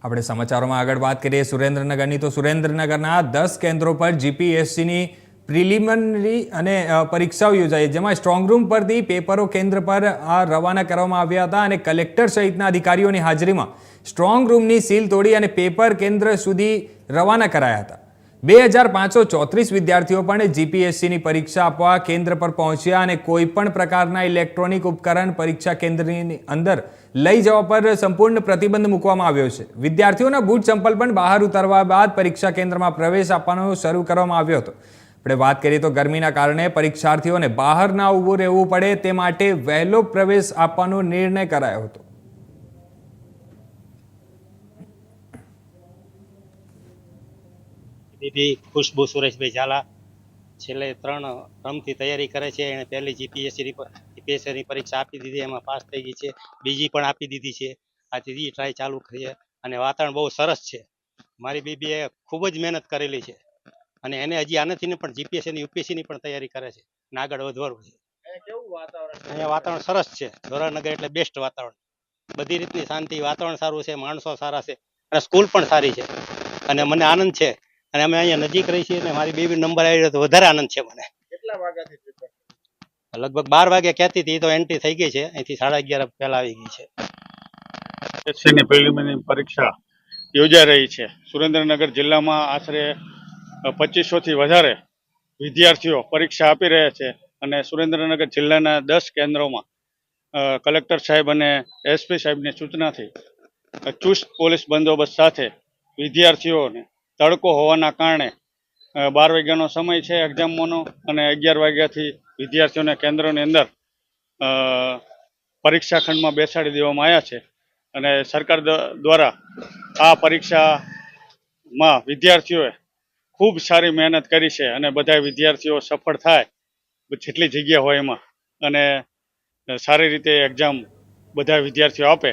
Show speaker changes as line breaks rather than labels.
આપણે સમાચારોમાં આગળ વાત કરીએ સુરેન્દ્રનગરની તો સુરેન્દ્રનગરના 10 કેન્દ્રો પર જીપીએસસીની પ્રિલિમિનરી અને પરીક્ષાઓ યોજાઈ, જેમાં સ્ટ્રોંગ રૂમ પરથી પેપરો કેન્દ્ર પર રવાના કરવામાં આવ્યા હતા અને કલેક્ટર સહિતના અધિકારીઓની હાજરીમાં સ્ટ્રોંગ રૂમની સીલ તોડી અને પેપર કેન્દ્ર સુધી રવાના કરાયા હતા। 2534 વિદ્યાર્થીઓ પણ જીપીએસસીની પરીક્ષા આપવા કેન્દ્ર પર પહોંચ્યા અને કોઈપણ પ્રકારના ઇલેક્ટ્રોનિક ઉપકરણ પરીક્ષા કેન્દ્રની અંદર લઈ જવા પર સંપૂર્ણ પ્રતિબંધ મૂકવામાં આવ્યો છે। વિદ્યાર્થીઓના બૂટ ચંપલ પણ બહાર ઉતારવા બાદ પરીક્ષા કેન્દ્રમાં પ્રવેશ આપવાનો શરૂ કરવામાં આવ્યો હતો। આપણે વાત કરીએ તો ગરમીના કારણે પરીક્ષાર્થીઓને બહાર ના ઊભું રહેવું પડે તે માટે વહેલો પ્રવેશ આપવાનો નિર્ણય કરાયો હતો।
दीदी खुशबू सुरेशभाई झाला छेल्ले 3 टर्मथी तैयारी करे छे। एणे पहली जीपीएससी परीक्षा आपी दीधी, एमां पास थई गई छे। बीजी पण आपी दीधी छे। आ त्रीजी ट्राय चालू छे अने वातावरण बहु सरस छे। मारी बीबीए खूब ज मेहनत करेली छे अने एने हजी आनाथी पण जीपीएससी यूपीएससी नी पण तैयारी करे छे ने आगळ वधवानुं छे। अहींया वातावरण सरस छे। धोरानगर एटले बेस्ट वातावरण, बधी रीतनी शांति, वातावरण सारुं छे, माणसो सारा छे अने स्कूल पण सारी छे अने मने आनंद छे। અને અમે અહીંયા નજીક રહી છીએ અને મારી બેબી નંબર આવ્યો તો વધારે આનંદ છે મને। કેટલા વાગ્યાથી પ્રિપેર? લગભગ 12 વાગે કહેતી હતી, તો એન્ટ્રી થઈ ગઈ છે, અહીંથી 11:30 પહેલા આવી ગઈ છે।
એસસીની પ્રિલિમિનરી પરીક્ષા યોજાઈ રહી છે। સુરેન્દ્રનગર જિલ્લામાં આશરે 2500 થી વધારે વિદ્યાર્થીઓ પરીક્ષા આપી રહ્યા છે અને સુરેન્દ્રનગર જિલ્લાના 10 કેન્દ્રોમાં કલેક્ટર સાહેબ અને એસપી સાહેબની સૂચનાથી ચુસ્ત પોલીસ બંદોબસ્ત સાથે વિદ્યાર્થીઓને તડકો હોવાના કારણે 12 વાગ્યાનો સમય છે એક્ઝામોનો અને 11 વાગ્યાથી વિદ્યાર્થીઓને કેન્દ્રની અંદર પરીક્ષા ખંડમાં બેસાડી દેવામાં આવ્યા છે અને સરકાર દ્વારા આ પરીક્ષામાં વિદ્યાર્થીઓએ ખૂબ સારી મહેનત કરી છે અને બધા વિદ્યાર્થીઓ સફળ થાય જેટલી જગ્યા હોય એમાં અને સારી રીતે એક્ઝામ બધા વિદ્યાર્થીઓ આપે